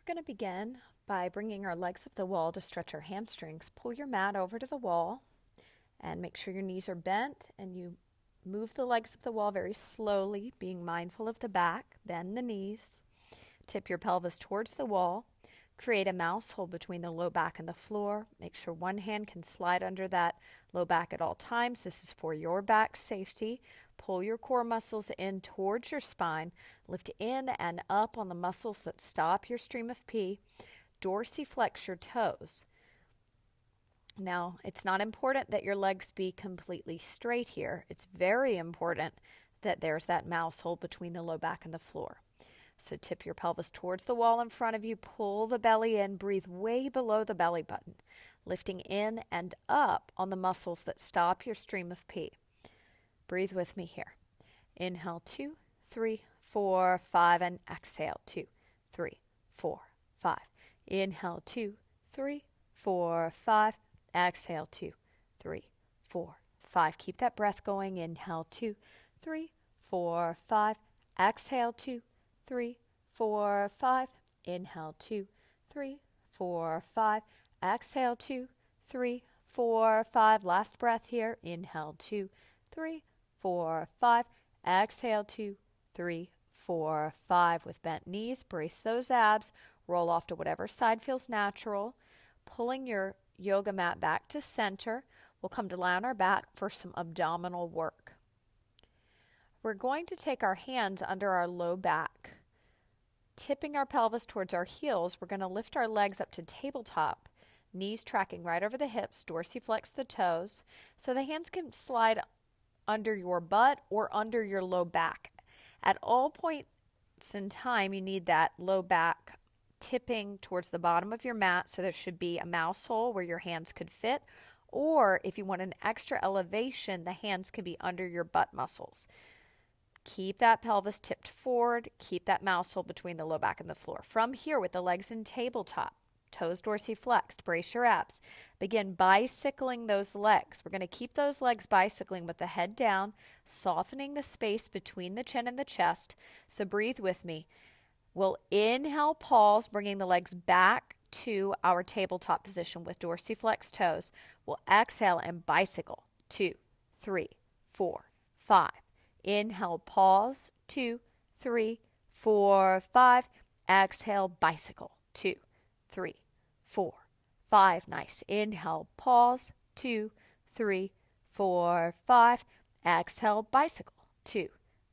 going to begin by bringing our legs up the wall to stretch our hamstrings. Pull your mat over to the wall and make sure your knees are bent, and you move the legs up the wall very slowly, being mindful of the back. Bend the knees. Tip your pelvis towards the wall. Create a mouse hole between the low back and the floor. Make sure one hand can slide under that low back at all times. This is for your back safety. Pull your core muscles in towards your spine. Lift in and up on the muscles that stop your stream of pee. Dorsiflex your toes. Now, it's not important that your legs be completely straight here. It's very important that there's that mouse hole between the low back and the floor. So tip your pelvis towards the wall in front of you, pull the belly in, breathe way below the belly button, lifting in and up on the muscles that stop your stream of pee. Breathe with me here. Inhale, 2, 3, 4, 5, and exhale, 2, 3, 4, 5. Inhale, 2, 3, 4, 5. Exhale, 2, 3, 4, 5. Keep that breath going. Inhale, 2, 3, 4, 5. Exhale, 2, 3, 4, 5. Inhale, 2, 3, 4, 5. Exhale, 2, 3, 4, 5. Last breath here. Inhale, 2, 3, 4, 5. Exhale, 2, 3, 4, 5. With bent knees, brace those abs. Roll off to whatever side feels natural. Pulling your yoga mat back to center. We'll come to lie on our back for some abdominal work. We're going to take our hands under our low back. Tipping our pelvis towards our heels, we're going to lift our legs up to tabletop, knees tracking right over the hips, dorsiflex the toes, so the hands can slide under your butt or under your low back. At all points in time, you need that low back tipping towards the bottom of your mat, so there should be a mouse hole where your hands could fit, or if you want an extra elevation, the hands can be under your butt muscles. Keep that pelvis tipped forward. Keep that mouse hole between the low back and the floor. From here, with the legs in tabletop, toes dorsiflexed, brace your abs. Begin bicycling those legs. We're going to keep those legs bicycling with the head down, softening the space between the chin and the chest. So breathe with me. We'll inhale, pause, bringing the legs back to our tabletop position with dorsiflexed toes. We'll exhale and bicycle. 2, 3, 4, 5. Inhale, pause, 2, 3, 4, 5. Exhale, bicycle, 2, 3, 4, 5. Nice. Inhale, pause, 2, 3, 4, 5. Exhale, bicycle, 2,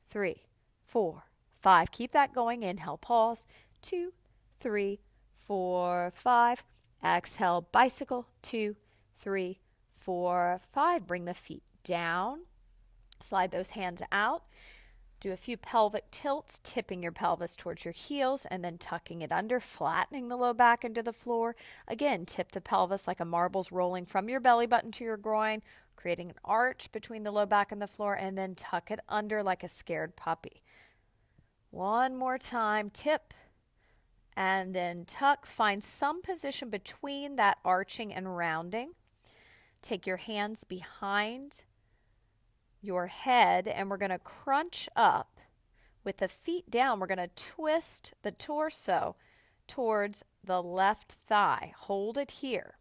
3, 4, 5. Keep that going. Inhale, pause, 2, 3, 4, 5. Exhale, bicycle, 2, 3, 4, 5. Bring the feet down. Slide those hands out. Do a few pelvic tilts, tipping your pelvis towards your heels and then tucking it under, flattening the low back into the floor. Again, tip the pelvis like a marble's rolling from your belly button to your groin, creating an arch between the low back and the floor, and then tuck it under like a scared puppy. One more time, tip and then tuck. Find some position between that arching and rounding. Take your hands behind your head, and we're going to crunch up with the feet down. We're going to twist the torso towards the left thigh. Hold it here.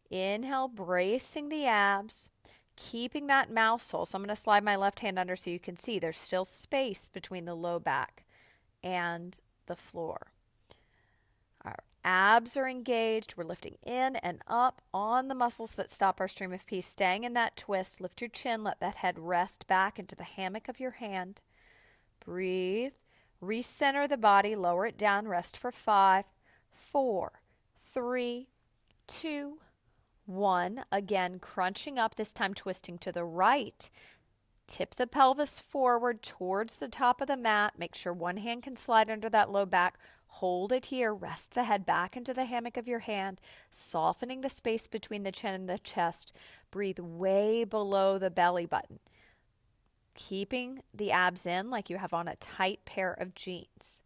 Inhale, bracing the abs, keeping that mouse hole. So I'm going to slide my left hand under so you can see there's still space between the low back and the floor. Our abs are engaged. We're lifting in and up on the muscles that stop our stream of pee. Staying in that twist. Lift your chin. Let that head rest back into the hammock of your hand. Breathe. Recenter the body. Lower it down. Rest for 5, 4, 3, 2, 1. Again, crunching up, this time twisting to the right. Tip the pelvis forward towards the top of the mat. Make sure one hand can slide under that low back. Hold it here. Rest the head back into the hammock of your hand, softening the space between the chin and the chest. Breathe way below the belly button, keeping the abs in like you have on a tight pair of jeans.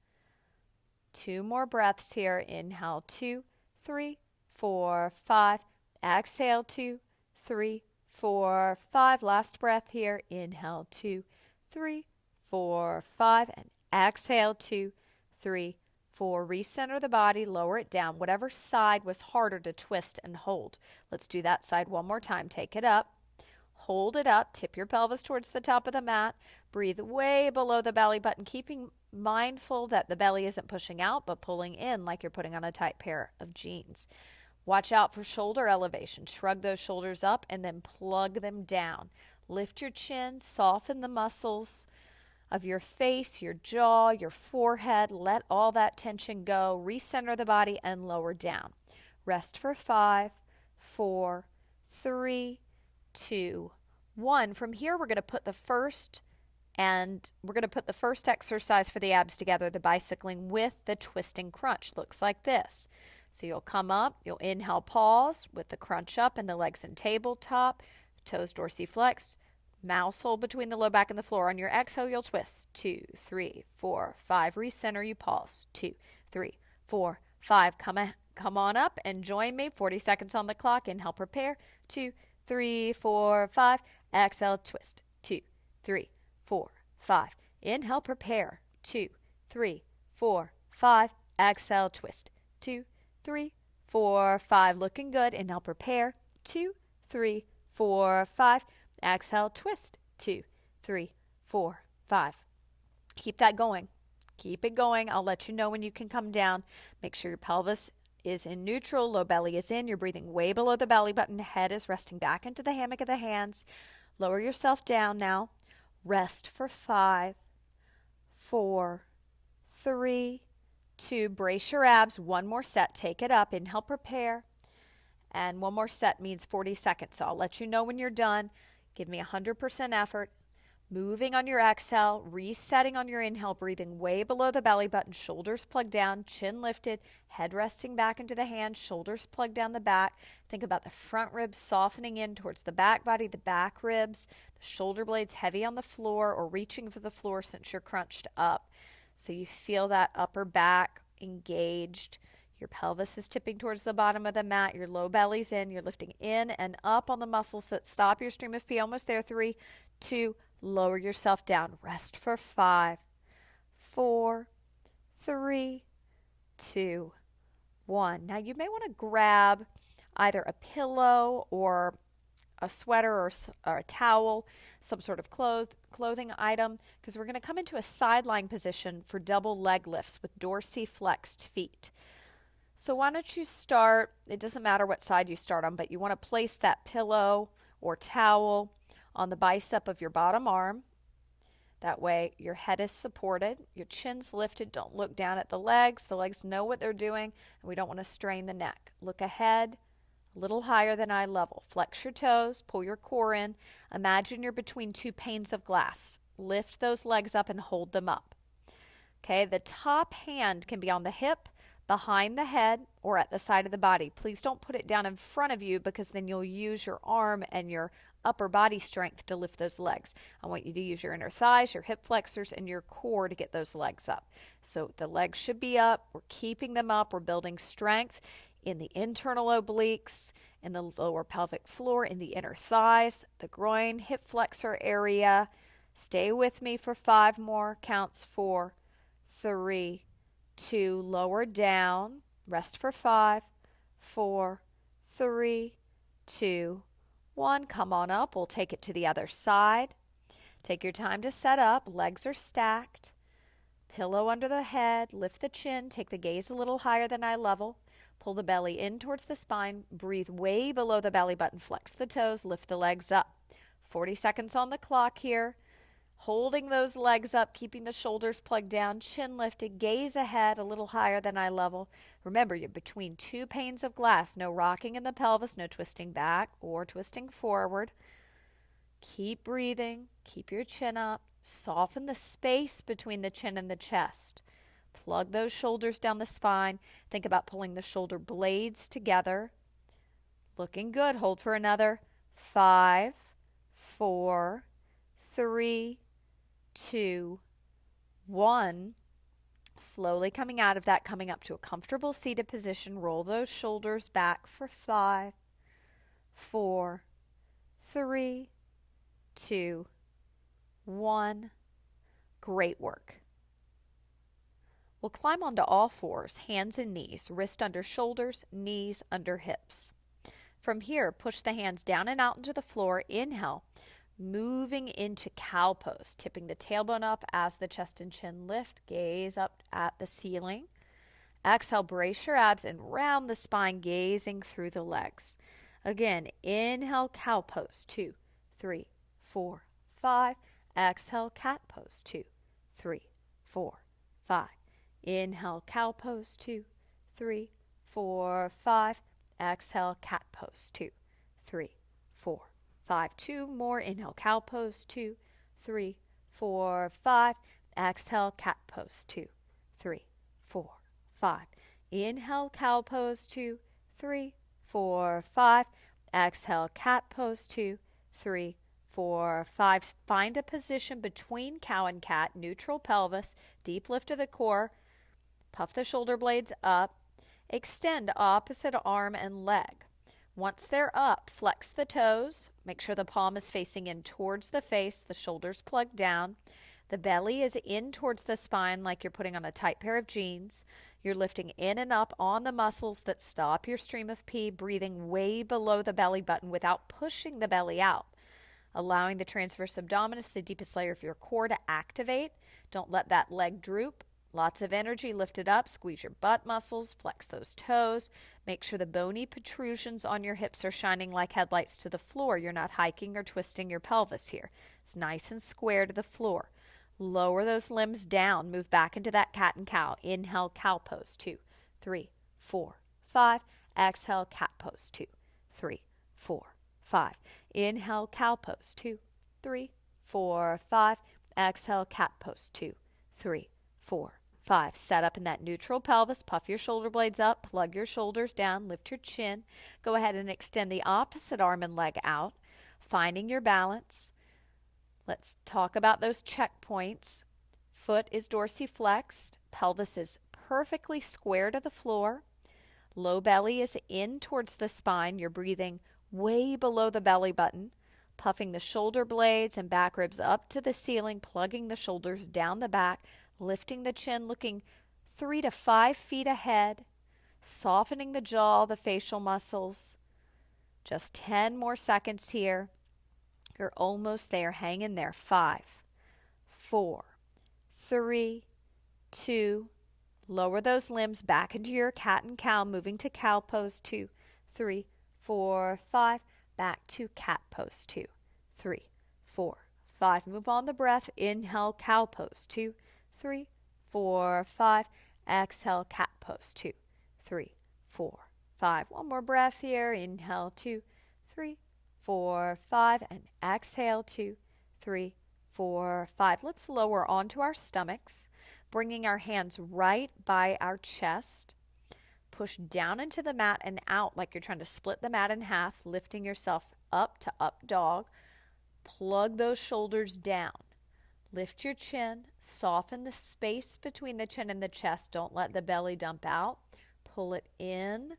2 more breaths here. Inhale, 2, 3, 4, 5. Exhale, 2, 3, 4, 5. Last breath here. Inhale, 2, 3, 4, 5. And exhale, 2, 3, 4, recenter the body, lower it down. Whatever side was harder to twist and hold. Let's do that side one more time. Take it up. Hold it up. Tip your pelvis towards the top of the mat. Breathe way below the belly button, keeping mindful that the belly isn't pushing out, but pulling in like you're putting on a tight pair of jeans. Watch out for shoulder elevation. Shrug those shoulders up and then plug them down. Lift your chin, soften the muscles of your face, your jaw, your forehead. Let all that tension go. Recenter the body and lower down. Rest for 5, 4, 3, 2, 1. From here, we're going to put the first exercise for the abs together, the bicycling with the twisting crunch. Looks like this. So you'll come up, you'll inhale, pause with the crunch up and the legs in tabletop, toes Dorsi flexed, mouse hold between the low back and the floor. On your exhale, you'll twist. 2, 3, 4, 5. Recenter, you pause. 2, 3, 4, 5. Come on up and join me. 40 seconds on the clock. Inhale, prepare. 2, 3, 4, 5. Exhale, twist. 2, 3, 4, 5. Inhale, prepare. 2, 3, 4, 5. Exhale, twist. 2, 3, 4, 5. Looking good. Inhale, prepare. 2, 3, 4, 5. Exhale, twist. 2, 3, 4, 5. Keep that going. Keep it going. I'll let you know when you can come down. Make sure your pelvis is in neutral. Low belly is in. You're breathing way below the belly button. Head is resting back into the hammock of the hands. Lower yourself down now. Rest for 5, 4, 3, 2. Brace your abs. One more set. Take it up. Inhale, prepare. And one more set means 40 seconds. So I'll let you know when you're done. Give me 100% effort. Moving on your exhale, resetting on your inhale, breathing way below the belly button, shoulders plugged down, chin lifted, head resting back into the hands, shoulders plugged down the back. Think about the front ribs softening in towards the back body, the back ribs, the shoulder blades heavy on the floor or reaching for the floor since you're crunched up. So you feel that upper back engaged. Your pelvis is tipping towards the bottom of the mat. Your low belly's in. You're lifting in and up on the muscles that stop your stream of pee. Almost there. 3, 2, lower yourself down. Rest for 5, 4, 3, 2, 1. Now you may want to grab either a pillow or a sweater or a towel, some sort of clothing item, because we're going to come into a sideline position for double leg lifts with Dorsi flexed feet. So why don't you start, it doesn't matter what side you start on, but you want to place that pillow or towel on the bicep of your bottom arm. That way your head is supported, your chin's lifted. Don't look down at the legs. The legs know what they're doing, and we don't want to strain the neck. Look ahead, a little higher than eye level. Flex your toes, pull your core in. Imagine you're between 2 panes of glass. Lift those legs up and hold them up. Okay, the top hand can be on the hip, behind the head, or at the side of the body. Please don't put it down in front of you because then you'll use your arm and your upper body strength to lift those legs. I want you to use your inner thighs, your hip flexors, and your core to get those legs up. So the legs should be up. We're keeping them up. We're building strength in the internal obliques, in the lower pelvic floor, in the inner thighs, the groin, hip flexor area. Stay with me for 5 more counts. 4, 3, 2, lower down, rest for 5, 4, 3, 2, 1. Come on up. We'll take it to the other side. Take your time to set up. Legs are stacked. Pillow under the head. Lift the chin. Take the gaze a little higher than eye level. Pull the belly in towards the spine. Breathe way below the belly button. Flex the toes. Lift the legs up. 40 seconds on the clock here. Holding those legs up, keeping the shoulders plugged down, chin lifted, gaze ahead a little higher than eye level. Remember, you're between 2 panes of glass. No rocking in the pelvis, no twisting back or twisting forward. Keep breathing. Keep your chin up. Soften the space between the chin and the chest. Plug those shoulders down the spine. Think about pulling the shoulder blades together. Looking good. Hold for another 5, 4, 3, 2, 1. Slowly coming out of that, coming up to a comfortable seated position. Roll those shoulders back for 5, 4, 3, 2, 1. Great work. We'll climb onto all fours, hands and knees, wrist under shoulders, knees under hips. From here, push the hands down and out into the floor. Inhale, moving into cow pose, tipping the tailbone up as the chest and chin lift. Gaze up at the ceiling. Exhale, brace your abs and round the spine, gazing through the legs. Again, inhale, cow pose, 2, 3, 4, 5. Exhale, cat pose, 2, 3, 4, 5. Inhale, cow pose, 2, 3, 4, 5. Exhale, cat pose, 2, 3, 4, 5. 2 more. Inhale, cow pose, 2, 3, 4, 5. Exhale, cat pose, 2, 3, 4, 5. Inhale, cow pose, 2, 3, 4, 5. Exhale, cat pose, 2, 3, 4, 5. Find a position between cow and cat, neutral pelvis, deep lift of the core. Puff the shoulder blades up. Extend opposite arm and leg. Once they're up, flex the toes. Make sure the palm is facing in towards the face, the shoulders plugged down. The belly is in towards the spine like you're putting on a tight pair of jeans. You're lifting in and up on the muscles that stop your stream of pee, breathing way below the belly button without pushing the belly out. Allowing the transverse abdominis, the deepest layer of your core, to activate. Don't let that leg droop. Lots of energy, lift it up, squeeze your butt muscles, flex those toes. Make sure the bony protrusions on your hips are shining like headlights to the floor. You're not hiking or twisting your pelvis here. It's nice and square to the floor. Lower those limbs down. Move back into that cat and cow. Inhale, cow pose, 2, 3, 4, 5. Exhale, cat pose, 2, 3, 4, 5. Inhale, cow pose, 2, 3, 4, 5. Exhale, cat pose, 2, 3, 4, 5. Set up in that neutral pelvis. Puff your shoulder blades up. Plug your shoulders down. Lift your chin. Go ahead and extend the opposite arm and leg out. Finding your balance. Let's talk about those checkpoints. Foot is dorsiflexed. Pelvis is perfectly square to the floor. Low belly is in towards the spine. You're breathing way below the belly button. Puffing the shoulder blades and back ribs up to the ceiling. Plugging the shoulders down the back. Lifting the chin, looking 3 to 5 feet ahead. Softening the jaw, the facial muscles. Just 10 more seconds here. You're almost there. Hang in there. 5, 4, 3, 2. Lower those limbs back into your cat and cow, moving to cow pose, 2, 3, 4, 5. Back to cat pose, 2, 3, 4, 5. Move on the breath. Inhale, cow pose, 2, 3, 4, 5. Exhale, cat pose, 2, 3, 4, 5. One more breath here. Inhale, 2, 3, 4, 5. And exhale, 2, 3, 4, 5. Let's lower onto our stomachs, bringing our hands right by our chest. Push down into the mat and out like you're trying to split the mat in half, lifting yourself up to up dog. Plug those shoulders down. Lift your chin, soften the space between the chin and the chest. Don't let the belly dump out. Pull it in.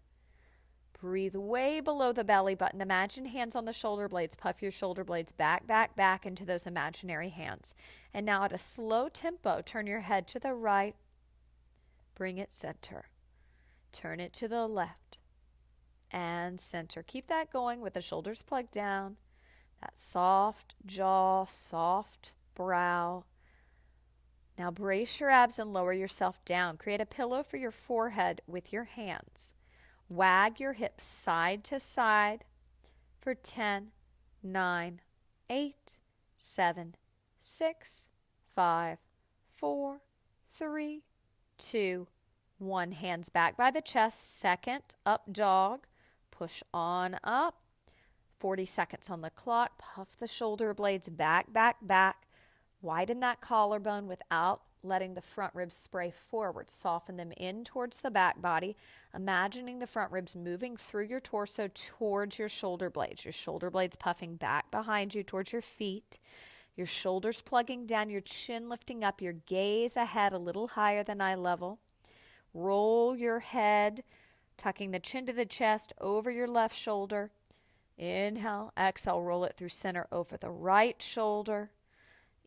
Breathe way below the belly button. Imagine hands on the shoulder blades. Puff your shoulder blades back, back, back into those imaginary hands. And now at a slow tempo, turn your head to the right. Bring it center. Turn it to the left. And center. Keep that going with the shoulders plugged down. That soft jaw, soft brow. Now brace your abs and lower yourself down. Create a pillow for your forehead with your hands. Wag your hips side to side for 10, 9, 8, 7, 6, 5, 4, 3, 2, 1. Hands back by the chest. Second up dog. Push on up. 40 seconds on the clock. Puff the shoulder blades back, back, back. Widen that collarbone without letting the front ribs spray forward. Soften them in towards the back body. Imagining the front ribs moving through your torso towards your shoulder blades. Your shoulder blades puffing back behind you towards your feet. Your shoulders plugging down, your chin lifting up, your gaze ahead a little higher than eye level. Roll your head, tucking the chin to the chest over your left shoulder. Inhale, exhale, roll it through center over the right shoulder.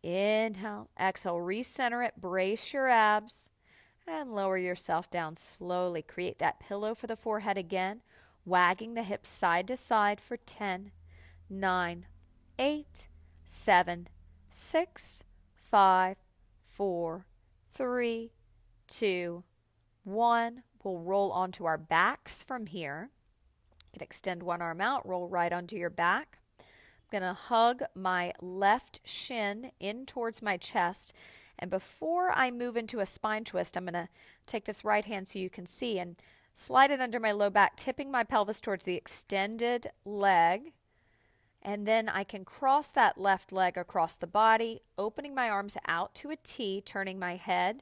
Inhale, exhale, recenter it, brace your abs, And lower yourself down slowly. Create that pillow for the forehead again, wagging the hips side to side for 10, 9, 8, 7, 6, 5, 4, 3, 2, 1. We'll roll onto our backs from here. You can extend one arm out, roll right onto your back. I'm going to hug my left shin in towards my chest. And before I move into a spine twist, I'm going to take this right hand so you can see and slide it under my low back, tipping my pelvis towards the extended leg. And then I can cross that left leg across the body, opening my arms out to a T, turning my head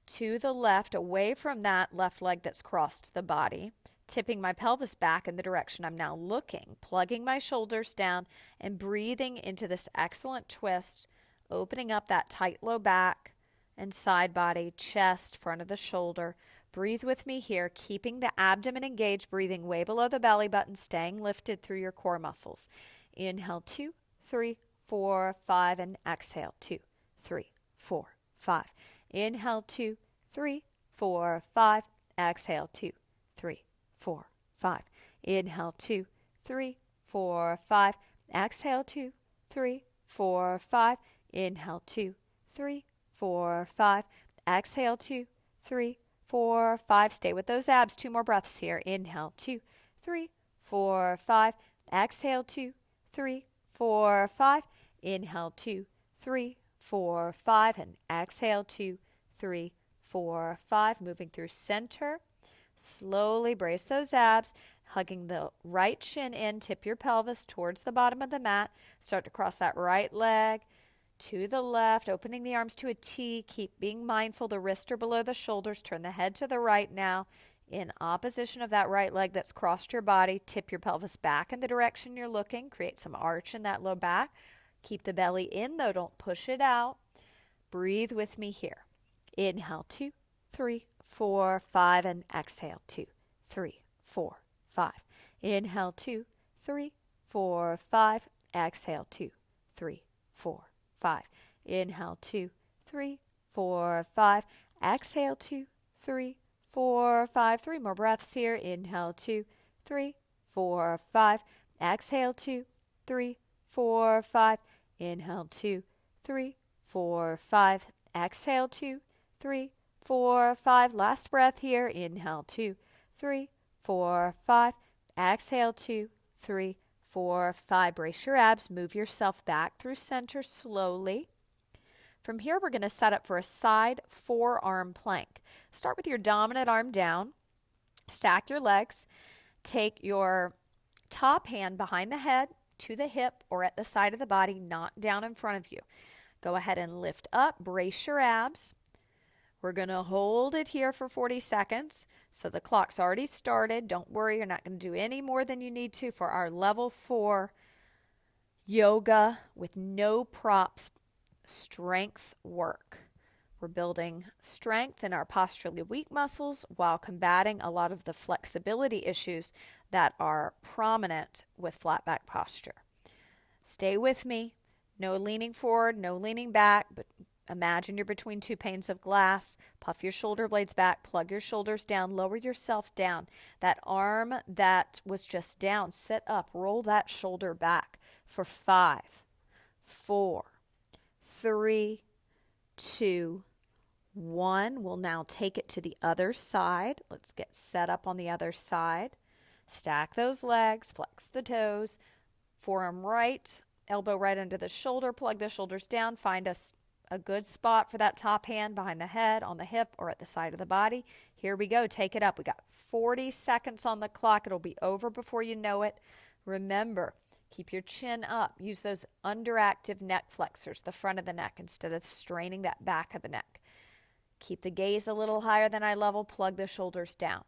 to the left, away from that left leg that's crossed the body, tipping my pelvis back in the direction I'm now looking, plugging my shoulders down and breathing into this excellent twist, opening up that tight low back and side body, chest, front of the shoulder. Breathe with me here, keeping the abdomen engaged, breathing way below the belly button, staying lifted through your core muscles. Inhale, 2, 3, 4, 5, and exhale, 2, 3, 4, 5. Inhale, 2, 3, 4, 5. Exhale, 2, 3, 4, 5. Inhale, 2, 3, 4, 5. Exhale, 2, 3, 4, 5. Inhale, 2, 3, 4, 5. Exhale, 2, 3, 4, 5. Stay with those abs. 2 more breaths here. Inhale, 2, 3, 4, 5. Exhale, 2, 3, 4, 5. Inhale, 2, 3, 4, 5. And exhale, 2, 3, 4, 5. Moving through center. Slowly brace those abs, hugging the right shin in, tip your pelvis towards the bottom of the mat. Start to cross that right leg to the left, opening the arms to a T. Keep being mindful the wrists are below the shoulders. Turn the head to the right now in opposition of that right leg that's crossed your body. Tip your pelvis back in the direction you're looking. Create some arch in that low back. Keep the belly in though, don't push it out. Breathe with me here. Inhale, 2, 3, 4, 5, and exhale, 2, 3, 4, 5. Inhale, 2, 3, 4, 5. Exhale, 2, 3, 4, 5. Inhale, 2, 3, 4, 5. Exhale, 2, 3, 4, 5. 3 more breaths here. Inhale, 2, 3, 4, 5. Exhale, 2, 3, 4, 5. Inhale, 2, 3, 4, 5. Exhale, 2, 3, 4, 5. Last breath here. Inhale, 2, 3, 4, 5. Exhale, 2, 3, 4, 5. Brace your abs. Move yourself back through center slowly. From here, we're going to set up for a side forearm plank. Start with your dominant arm down. Stack your legs. Take your top hand behind the head to the hip or at the side of the body, not down in front of you. Go ahead and lift up. Brace your abs. We're going to hold it here for 40 seconds. So the clock's already started. Don't worry, you're not going to do any more than you need to for our level 4 yoga with no props strength work. We're building strength in our posturally weak muscles while combating a lot of the flexibility issues that are prominent with flat back posture. Stay with me. No leaning forward, no leaning back, but imagine you're between 2 panes of glass. Puff your shoulder blades back, plug your shoulders down, lower yourself down. That arm that was just down, sit up, roll that shoulder back for 5, 4, 3, 2, 1. We'll now take it to the other side. Let's get set up on the other side. Stack those legs, flex the toes, forearm right, elbow right under the shoulder, plug the shoulders down, find a good spot for that top hand behind the head, on the hip, or at the side of the body. Here we go. Take it up. We got 40 seconds on the clock. It'll be over before you know it. Remember, keep your chin up. Use those underactive neck flexors, the front of the neck, instead of straining that back of the neck. Keep the gaze a little higher than eye level. Plug the shoulders down.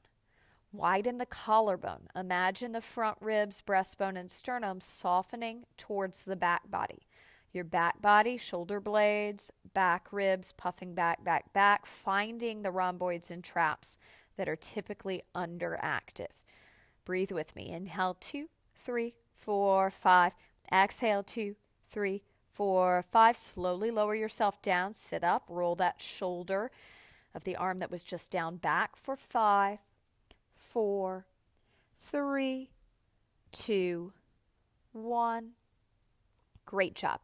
Widen the collarbone. Imagine the front ribs, breastbone, and sternum softening towards the back body. Your back body, shoulder blades, back ribs, puffing back, back, back, finding the rhomboids and traps that are typically underactive. Breathe with me. Inhale, 2, 3, 4, 5. Exhale, 2, 3, 4, 5. Slowly lower yourself down. Sit up. Roll that shoulder of the arm that was just down, back for 5, 4, 3, 2, 1. Great job.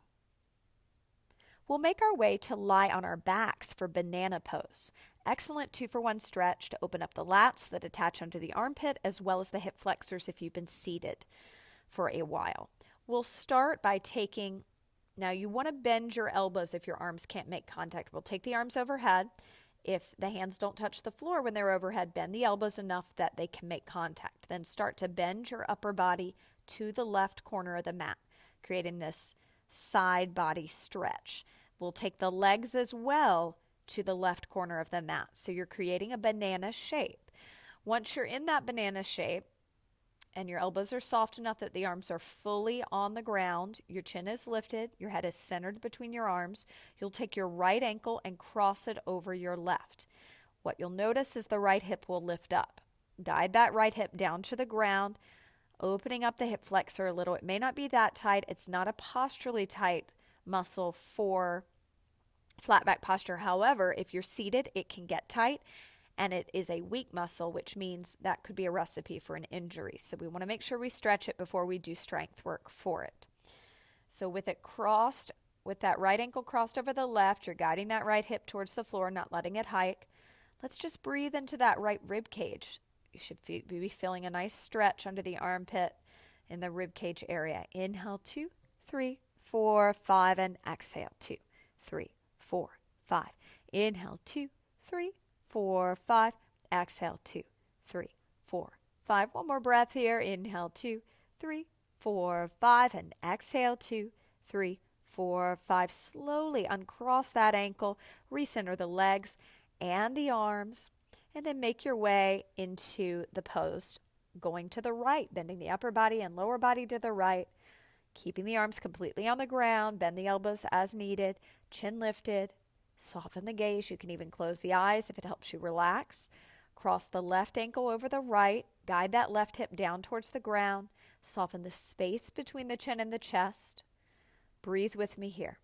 We'll make our way to lie on our backs for banana pose. Excellent 2-for-1 stretch to open up the lats that attach under the armpit, as well as the hip flexors if you've been seated for a while. We'll start by taking, now you want to bend your elbows if your arms can't make contact. We'll take the arms overhead. If the hands don't touch the floor when they're overhead, bend the elbows enough that they can make contact. Then start to bend your upper body to the left corner of the mat, creating this side body stretch. We'll take the legs as well to the left corner of the mat. So you're creating a banana shape. Once you're in that banana shape and your elbows are soft enough that the arms are fully on the ground, your chin is lifted, your head is centered between your arms, you'll take your right ankle and cross it over your left. What you'll notice is the right hip will lift up. Guide that right hip down to the ground, opening up the hip flexor a little. It may not be that tight. It's not a posturally tight muscle for flat back posture. However, if you're seated, it can get tight, and it is a weak muscle, which means that could be a recipe for an injury. So we want to make sure we stretch it before we do strength work for it. So with it crossed, with that right ankle crossed over the left, you're guiding that right hip towards the floor, not letting it hike. Let's just breathe into that right rib cage. You should be feeling a nice stretch under the armpit in the rib cage area. Inhale, 2, 3, 4, 5, and exhale, 2, 3, 4, 5. Inhale, 2, 3, 4, 5. Exhale, 2, 3, 4, 5. One more breath here. Inhale, 2, 3, 4, 5. And exhale, 2, 3, 4, 5. Slowly uncross that ankle. Recenter the legs and the arms. And then make your way into the pose. Going to the right, bending the upper body and lower body to the right. Keeping the arms completely on the ground. Bend the elbows as needed. Chin lifted. Soften the gaze. You can even close the eyes if it helps you relax. Cross the left ankle over the right. Guide that left hip down towards the ground. Soften the space between the chin and the chest. Breathe with me here.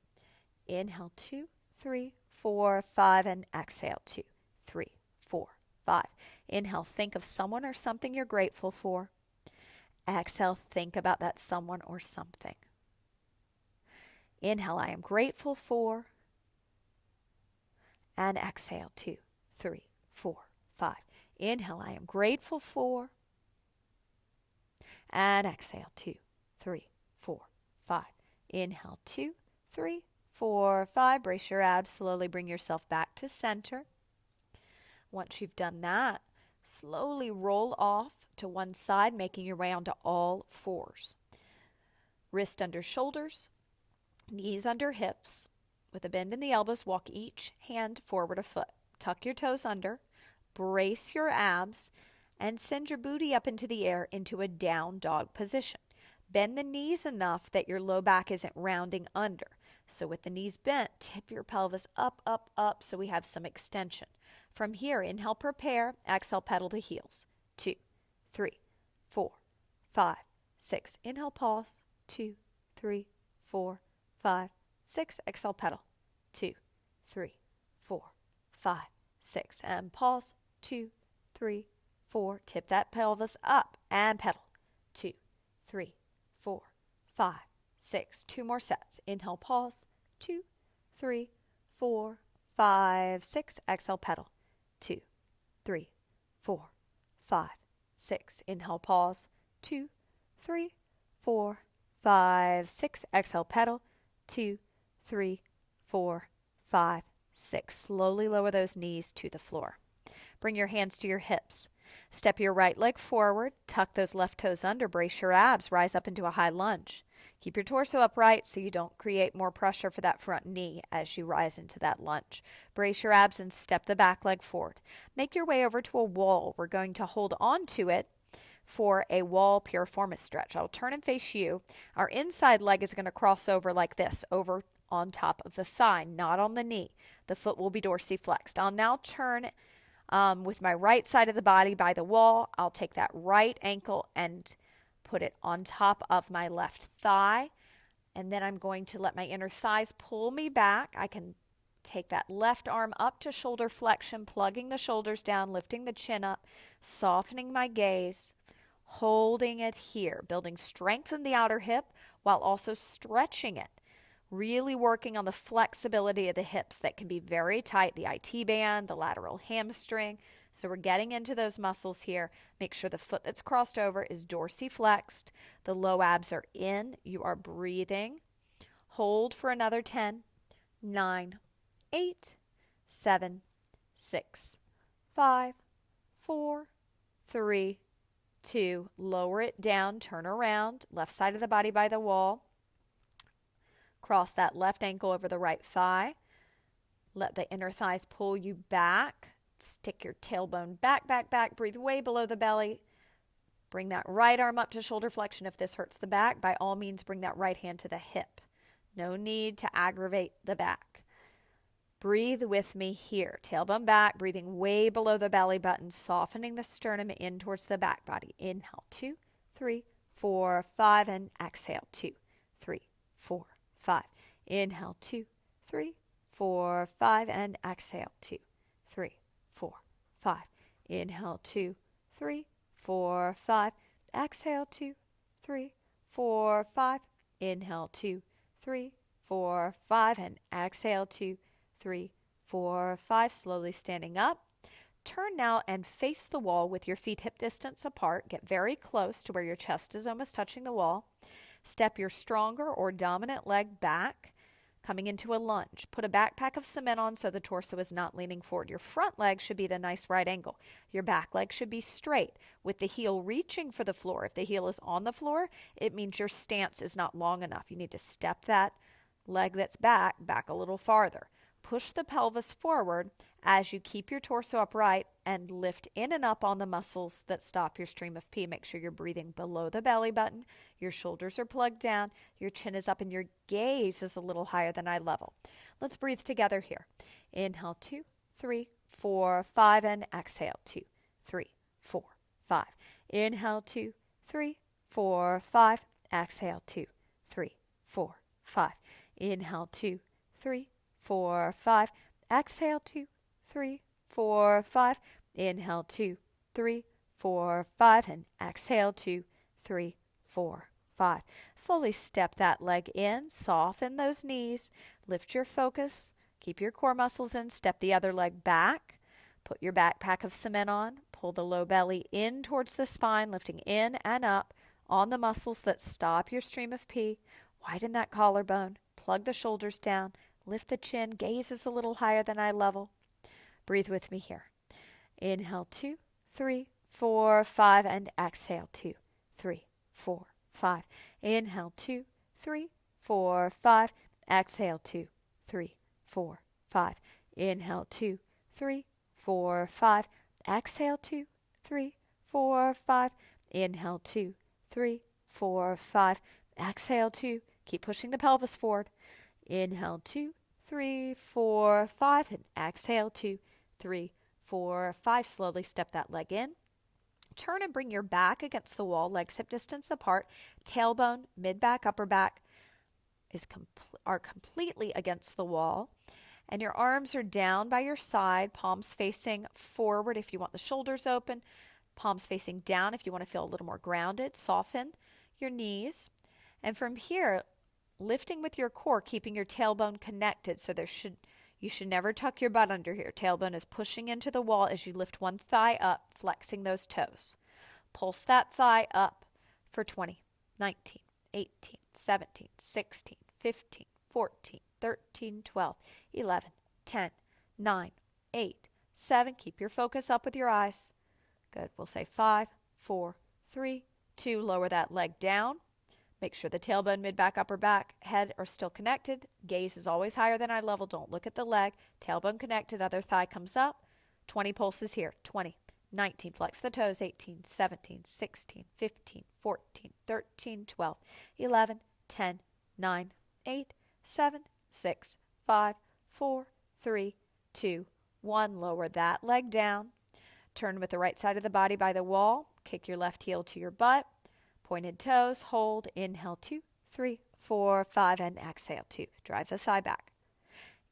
Inhale, 2, 3, 4, 5, and exhale, 2, 3, 4, 5. Inhale, think of someone or something you're grateful for. Exhale, think about that someone or something. Inhale, I am grateful for. And exhale, 2, 3, 4, 5. Inhale, I am grateful for. And exhale, 2, 3, 4, 5. Inhale, 2, 3, 4, 5. Brace your abs. Slowly bring yourself back to center. Once you've done that, slowly roll off to one side, making your way onto all fours. Wrist under shoulders, knees under hips. With a bend in the elbows, walk each hand forward a foot. Tuck your toes under, brace your abs, and send your booty up into the air into a down dog position. Bend the knees enough that your low back isn't rounding under. So with the knees bent, tip your pelvis up, up, up so we have some extension. From here, inhale, prepare. Exhale, pedal the heels. 2, 3, 4, 5, 6. Inhale, pause. 2, 3, 4, 5, 6. Exhale, pedal. 2, 3, 4, 5, 6. And pause. 2, 3, 4. Tip that pelvis up and pedal. 2, 3, 4, 5, 6. 2 more sets. Inhale, pause. 2, 3, 4, 5, 6. Exhale, pedal. 2, 3, 4, 5, 6. Inhale, pause. 2, 3, 4, 5, 6. Exhale, pedal. 2, 3, 4, 5, 6. Slowly lower those knees to the floor. Bring your hands to your hips. Step your right leg forward. Tuck those left toes under. Brace your abs. Rise up into a high lunge. Keep your torso upright so you don't create more pressure for that front knee as you rise into that lunge. Brace your abs and step the back leg forward. Make your way over to a wall. We're going to hold on to it for a wall piriformis stretch. I'll turn and face you. Our inside leg is going to cross over like this, over on top of the thigh, not on the knee. The foot will be dorsiflexed. I'll now turn with my right side of the body by the wall. I'll take that right ankle and put it on top of my left thigh, and then I'm going to let my inner thighs pull me back. I can Take that left arm up to shoulder flexion, plugging the shoulders down, lifting the chin up, softening my gaze, holding it here, building strength in the outer hip while also stretching it. Really working on the flexibility of the hips that can be very tight, the IT band, the lateral hamstring. So we're getting into those muscles here. Make sure the foot that's crossed over is dorsiflexed. The low abs are in. You are breathing. Hold for another 10, 9, 8, 7, 6, 5, 4, 3, 2. Lower it down, turn around, left side of the body by the wall. Cross that left ankle over the right thigh. Let the inner thighs pull you back. Stick your tailbone back, back, back. Breathe way below the belly. Bring that right arm up to shoulder flexion if this hurts the back. By all means, bring that right hand to the hip. No need to aggravate the back. Breathe with me here. Tailbone back, breathing way below the belly button, softening the sternum in towards the back body. Inhale, 2, 3, 4, 5, and exhale, 2, 3, 4, 5. Inhale, 2, 3, 4, 5, and exhale, 2, 3, 4, 5. Inhale, 2, 3, 4, 5. Exhale, 2, 3, 4, 5. Inhale, 2, 3, 4, 5, and exhale, 2, 3, 4, 5. Slowly standing up. Turn now and face the wall with your feet hip distance apart. Get very close to where your chest is almost touching the wall. Step your stronger or dominant leg back, coming into a lunge. Put a backpack of cement on so the torso is not leaning forward. Your front leg should be at a nice right angle. Your back leg should be straight with the heel reaching for the floor. If the heel is on the floor, it means your stance is not long enough. You need to step that leg that's back a little farther. Push the pelvis forward as you keep your torso upright and lift in and up on the muscles that stop your stream of pee. Make sure you're breathing below the belly button. Your shoulders are plugged down. Your chin is up and your gaze is a little higher than eye level. Let's breathe together here. Inhale, 2, 3, 4, 5, and exhale, 2, 3, 4, 5. Inhale, 2, 3, 4, 5. Exhale, 2, 3, 4, 5. Inhale, 2, 3, 4, 5. Exhale, 2, 3, 4, 5. Inhale, 2, 3, 4, 5. And exhale, 2, 3, 4, 5. Slowly step that leg in. Soften those knees. Lift your focus. Keep your core muscles in. Step the other leg back. Put your backpack of cement on. Pull the low belly in towards the spine, lifting in and up on the muscles that stop your stream of pee. Widen that collarbone. Plug the shoulders down. Lift the chin. Gaze is a little higher than eye level. Breathe with me here. Inhale, 2, 3, 4, 5, and exhale, 2, 3, 4, 5. Inhale, 2, 3, 4, 5. Exhale, 2, 3, 4, 5. Inhale, 2, 3, 4, 5. Exhale, 2, 3, 4, 5. Inhale, 2, 3, 4, 5. Exhale, 2. Keep pushing the pelvis forward. Inhale, 2, 3, 4, 5. And exhale, 2, 3, 4, 5. Slowly step that leg in. Turn and bring your back against the wall, legs hip distance apart. Tailbone, mid-back, upper back are completely against the wall. And your arms are down by your side, palms facing forward if you want the shoulders open, palms facing down if you want to feel a little more grounded. Soften your knees. And from here, lifting with your core, keeping your tailbone connected. So you should never tuck your butt under here. Tailbone is pushing into the wall as you lift one thigh up, flexing those toes. Pulse that thigh up for 20, 19, 18, 17, 16, 15, 14, 13, 12, 11, 10, 9, 8, 7. Keep your focus up with your eyes. Good. We'll say 5, 4, 3, 2. Lower that leg down. Make sure the tailbone, mid-back, upper back, head are still connected. Gaze is always higher than eye level. Don't look at the leg. Tailbone connected. Other thigh comes up. 20 pulses here. 20, 19. Flex the toes. 18, 17, 16, 15, 14, 13, 12, 11, 10, 9, 8, 7, 6, 5, 4, 3, 2, 1. Lower that leg down. Turn with the right side of the body by the wall. Kick your left heel to your butt. Pointed toes, hold, inhale, 2, 3, 4, 5, and exhale, 2. Drive the thigh back.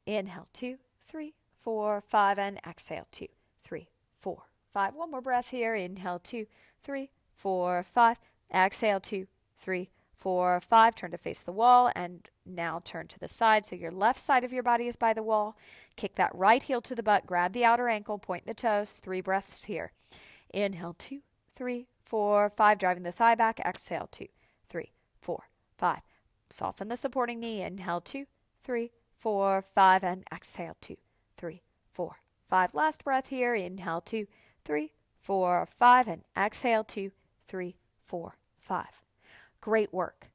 Inhale, 2, 3, 4, 5, and exhale, 2, 3, 4, 5. One more breath here. Inhale, 2, 3, 4, 5. Exhale, 2, 3, 4, 5. Turn to face the wall, and now turn to the side. So your left side of your body is by the wall. Kick that right heel to the butt. Grab the outer ankle. Point the toes. 3 breaths here. Inhale, 2, 3, 4, 5. Driving the thigh back. Exhale, 2, 3, 4, 5. Soften the supporting knee. Inhale, 2, 3, 4, 5. And exhale, 2, 3, 4, 5. Last breath here. Inhale, 2, 3, 4, 5. And exhale, 2, 3, 4, 5. Great work.